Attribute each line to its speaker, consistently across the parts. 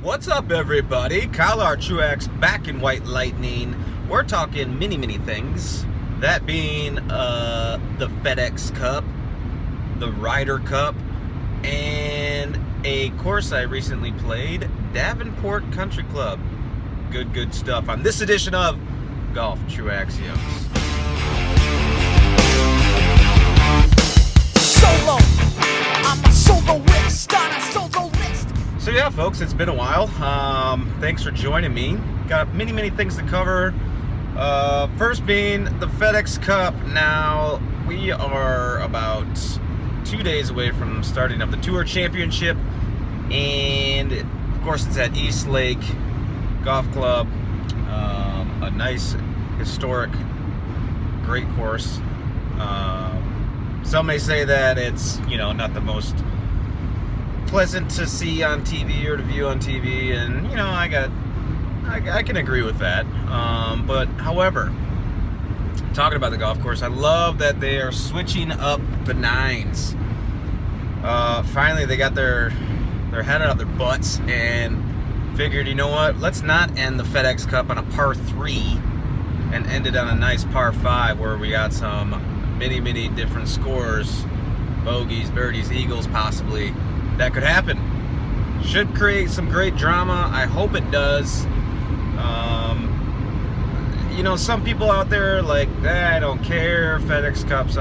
Speaker 1: What's up, everybody? Kyle R. TruAxioms back in White Lightning. We're talking many things. That being the FedEx Cup, the Ryder Cup, and a course I recently played, Davenport Country Club. Good stuff on this edition of Golf TruAxioms.
Speaker 2: Solo. I'm a soloist, not a soloist.
Speaker 1: So yeah, folks, it's been a while. Thanks for joining me. Got many things to cover. First being the FedEx Cup. Now, we are about 2 days away from starting up the Tour Championship. And, of course, it's at East Lake Golf Club. A nice, historic, great course. Some may say that it's, not the most pleasant to see on TV or to view on TV, and I can agree with that. But however, talking about the golf course, I love that they are switching up the nines. Finally, they got their head out of their butts and figured, you know what? Let's not end the FedEx Cup on a par 3 and end it on a nice par 5 where we got some many different scores, bogeys, birdies, eagles, possibly. That could happen. Should create some great drama. I hope it does. Some people out there are like, I don't care. FedEx Cup's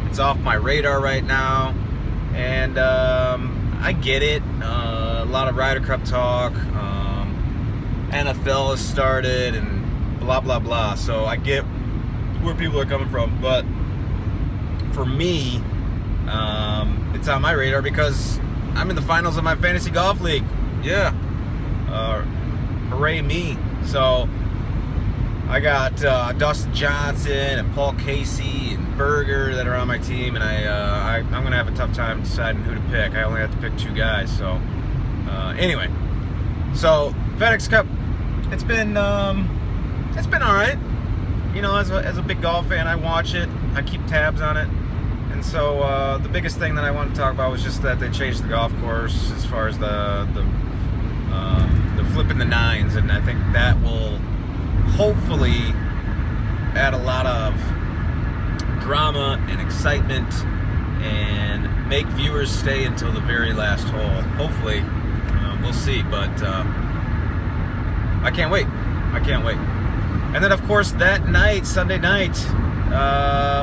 Speaker 1: it's off my radar right now. And I get it. A lot of Ryder Cup talk. NFL has started and blah. So I get where people are coming from. But for me, it's on my radar because I'm in the finals of my fantasy golf league. Yeah. Hooray me. So I got Dustin Johnson and Paul Casey and Berger that are on my team, and I'm going to have a tough time deciding who to pick. I only have to pick 2 guys. So anyway, so FedEx Cup, it's been all right. As a big golf fan, I watch it. I keep tabs on it. And so the biggest thing that I want to talk about was just that they changed the golf course as far as the flipping the nines, and I think that will hopefully add a lot of drama and excitement and make viewers stay until the very last hole. Hopefully, we'll see, but I can't wait. And then, of course, that night, Sunday night,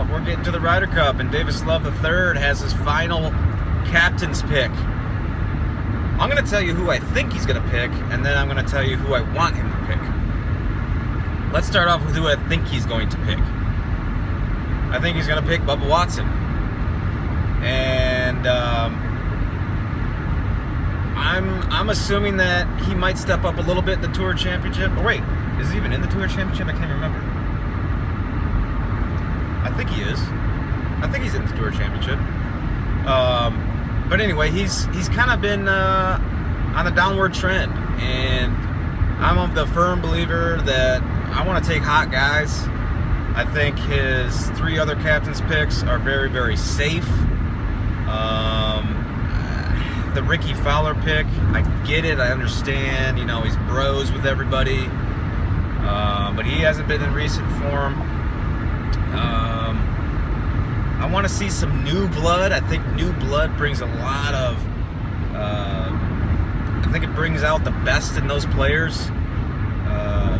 Speaker 1: we're getting to the Ryder Cup, and Davis Love III has his final captain's pick. I'm going to tell you who I think he's going to pick, and then I'm going to tell you who I want him to pick. Let's start off with who I think he's going to pick. I think he's going to pick Bubba Watson. And I'm assuming that he might step up a little bit in the Tour Championship. Oh, wait, is he even in the Tour Championship? I can't remember. I think he is. I think he's in the Tour Championship. But anyway, he's kind of been on a downward trend, and I'm of the firm believer that I want to take hot guys. I think his 3 other captain's picks are very safe. The Ricky Fowler pick, I get it, I understand. He's bros with everybody, but he hasn't been in recent form. I want to see some new blood. I think new blood brings a lot of I think it brings out the best in those players.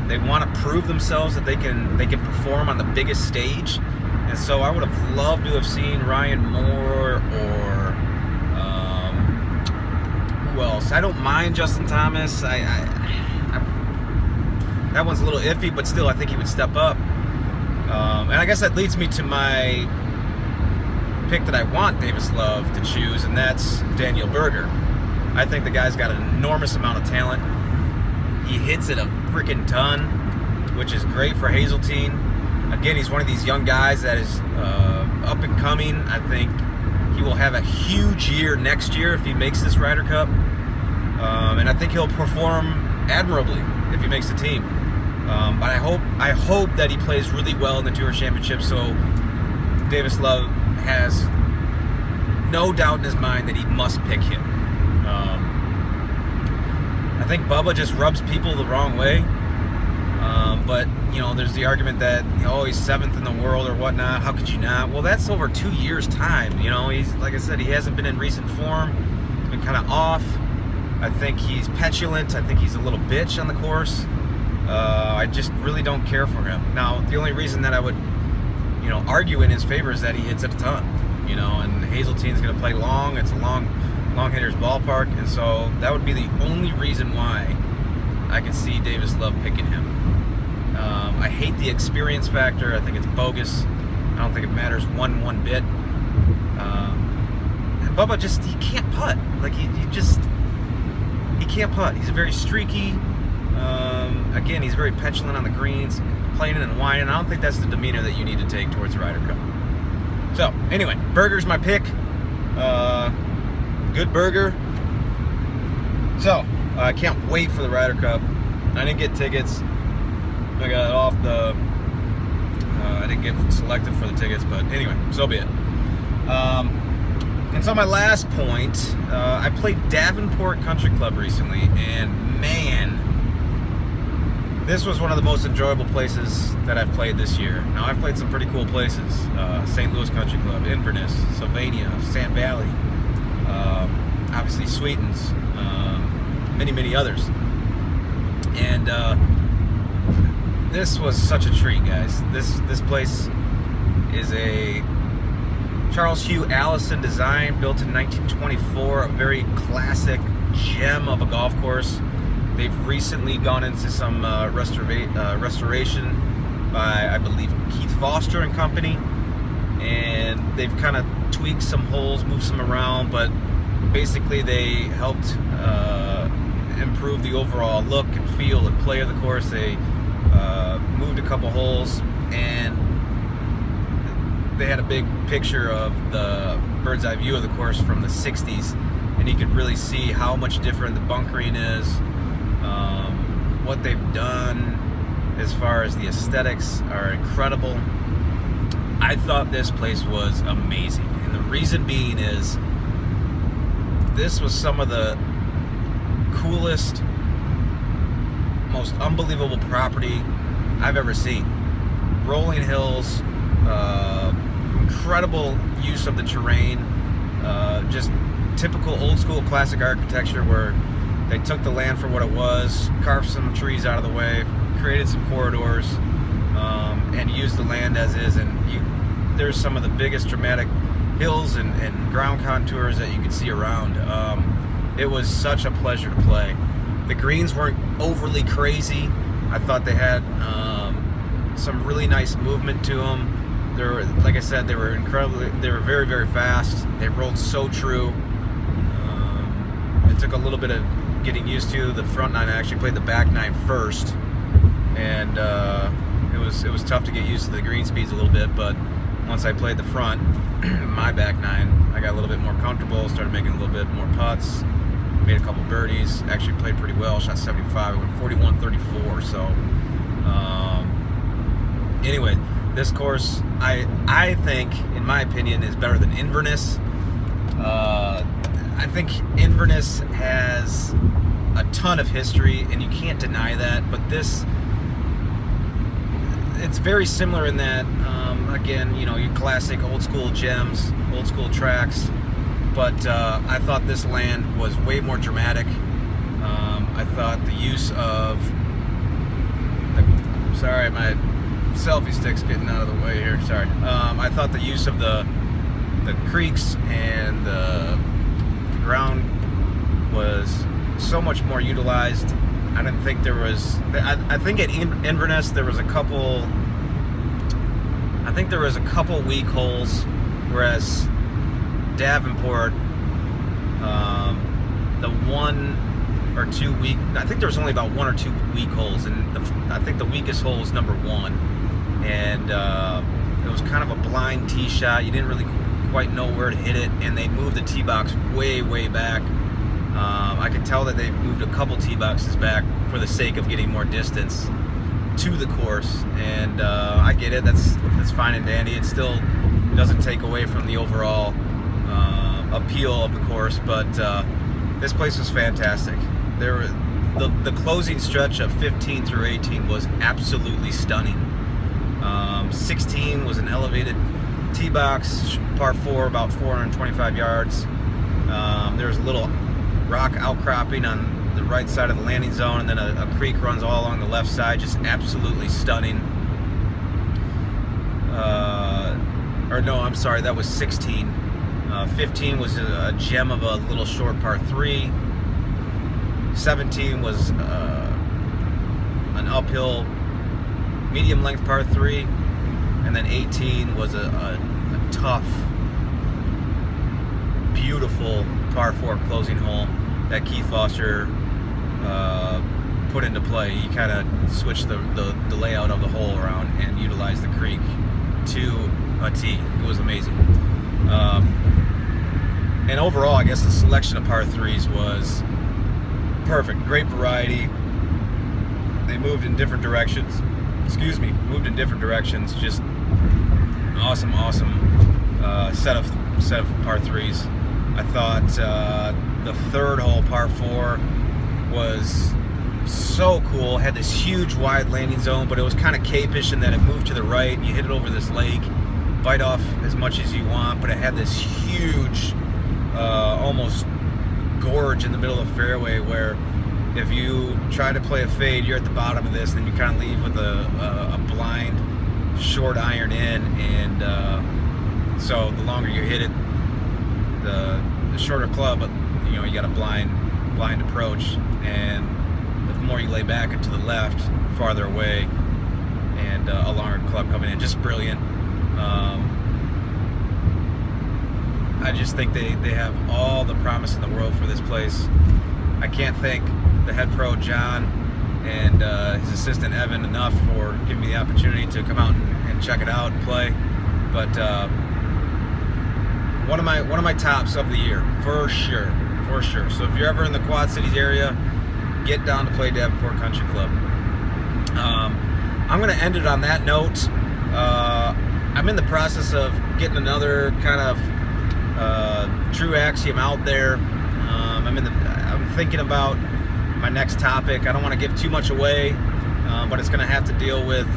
Speaker 1: They want to prove themselves that they can perform on the biggest stage. And so I would have loved to have seen Ryan Moore or who else? I don't mind Justin Thomas. I that one's a little iffy, but still I think he would step up. And I guess that leads me to my pick that I want Davis Love to choose, and that's Daniel Berger. I think the guy's got an enormous amount of talent. He hits it a freaking ton, which is great for Hazeltine. Again, he's one of these young guys that is up and coming. I think he will have a huge year next year if he makes this Ryder Cup. And I think he'll perform admirably if he makes the team. But I hope that he plays really well in the Tour Championship, so Davis Love has no doubt in his mind that he must pick him. think Bubba just rubs people the wrong way. But, you know, there's the argument that, oh, he's 7th in the world or whatnot. How could you not? Well, that's over 2 years' time. You know, he's, like I said, he hasn't been in recent form. He's been kind of off. I think he's petulant. I think he's a little bitch on the course. I just really don't care for him. Now, the only reason that I would, you know, argue in his favor is that he hits it a ton. You know, and Hazeltine's going to play long. It's a long hitter's ballpark. And so that would be the only reason why I can see Davis Love picking him. I hate the experience factor. I think it's bogus. I don't think it matters one bit. And Bubba just, he can't putt. Like, he can't putt. He's very streaky. Again, he's very petulant on the greens, complaining and whining. I don't think that's the demeanor that you need to take towards the Ryder Cup. So, anyway, Berger's my pick. Good Berger. So, I can't wait for the Ryder Cup. I didn't get tickets. I got off the... I didn't get selected for the tickets, but anyway, so be it. And so my last point, I played Davenport Country Club recently, and man, this was one of the most enjoyable places that I've played this year. Now, I've played some pretty cool places. St. Louis Country Club, Inverness, Sylvania, Sand Valley, obviously Sweetens, many others. And this was such a treat, guys. This place is a Charles Hugh Alison design, built in 1924, a very classic gem of a golf course. They've recently gone into some restoration by, I believe, Keith Foster and Company, and they've kind of tweaked some holes, moved some around, but basically they helped improve the overall look and feel and play of the course. They moved a couple holes, and they had a big picture of the bird's eye view of the course from the 60s, and you could really see how much different the bunkering is, what they've done as far as the aesthetics are incredible. I thought this place was amazing, and the reason being is this was some of the coolest, most unbelievable property I've ever seen. Rolling hills, incredible use of the terrain, just typical old school classic architecture where they took the land for what it was, carved some trees out of the way, created some corridors, and used the land as is. And there's some of the biggest dramatic hills and ground contours that you could see around. It was such a pleasure to play. The greens weren't overly crazy. I thought they had some really nice movement to them. They were, like I said, they were very, very fast. They rolled so true. It took a little bit of getting used to. The front nine, I actually played the back nine first, and it was tough to get used to the green speeds a little bit, but once I played the front, my back nine, I got a little bit more comfortable, started making a little bit more putts, made a couple birdies, actually played pretty well, shot 75, I went 41-34, so anyway, this course, I think, in my opinion, is better than Inverness. I think Inverness has a ton of history, and you can't deny that, but this, it's very similar in that, again, you know, your classic old school gems, old school tracks, but I thought this land was way more dramatic. I thought the use of, sorry, my selfie stick's getting out of the way here, sorry. I thought the use of the creeks and the ground was so much more utilized. I didn't think there was, I think at Inverness there was a couple, I think there was a couple weak holes, whereas Davenport, the 1 or 2 weak, I think there was only about 1 or 2 weak holes, and I think the weakest hole was number 1, and it was kind of a blind tee shot. You didn't really quite know where to hit it, and they moved the tee box way back. I could tell that they moved a couple tee boxes back for the sake of getting more distance to the course, and I get it, that's fine and dandy. It still doesn't take away from the overall appeal of the course, but this place was fantastic. the closing stretch of 15 through 18 was absolutely stunning. 16 was an elevated tee box, par 4, about 425 yards. There's a little rock outcropping on the right side of the landing zone, and then a creek runs all along the left side, just absolutely stunning. Or no, I'm sorry, that was 16. 15 was a gem of a little short par 3. 17 was an uphill medium length par 3, and then 18 was a tough, beautiful par 4 closing hole that Keith Foster put into play. He kind of switched the layout of the hole around and utilized the creek to a tee. It was amazing. And overall, I guess the selection of par 3s was perfect. Great variety. They moved in different directions. Moved in different directions. Just awesome set of par 3s. I thought the third hole, par 4, was so cool. Had this huge wide landing zone, but it was kind of capish in that it moved to the right. You hit it over this lake, bite off as much as you want, but it had this huge, almost gorge in the middle of the fairway where if you try to play a fade, you're at the bottom of this, then you kind of leave with a blind short iron in, and so the longer you hit it, the shorter club, but you got a blind approach, and the more you lay back and to the left, farther away, and a longer club coming in. Just brilliant. I just think they have all the promise in the world for this place. I can't thank the head pro John and his assistant Evan enough for giving me the opportunity to come out and check it out and play. But one of my tops of the year for sure. So if you're ever in the Quad Cities area, get down to play Davenport Country Club. I'm going to end it on that note. I'm in the process of getting another kind of TruAxiom out there. I'm thinking about my next topic. I don't want to give too much away, but it's going to have to deal with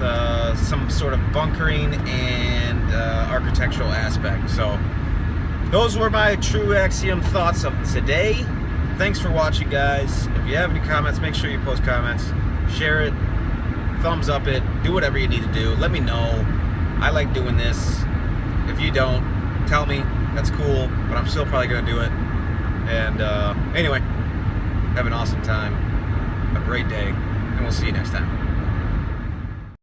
Speaker 1: some sort of bunkering and architectural aspect. So those were my TruAxiom thoughts of today. Thanks for watching, guys. If you have any comments, make sure you post comments, share it, thumbs up it, do whatever you need to do. Let me know. I like doing this. If you don't, tell me. That's cool, but I'm still probably going to do it. And anyway, have an awesome time, a great day, and we'll see you next time.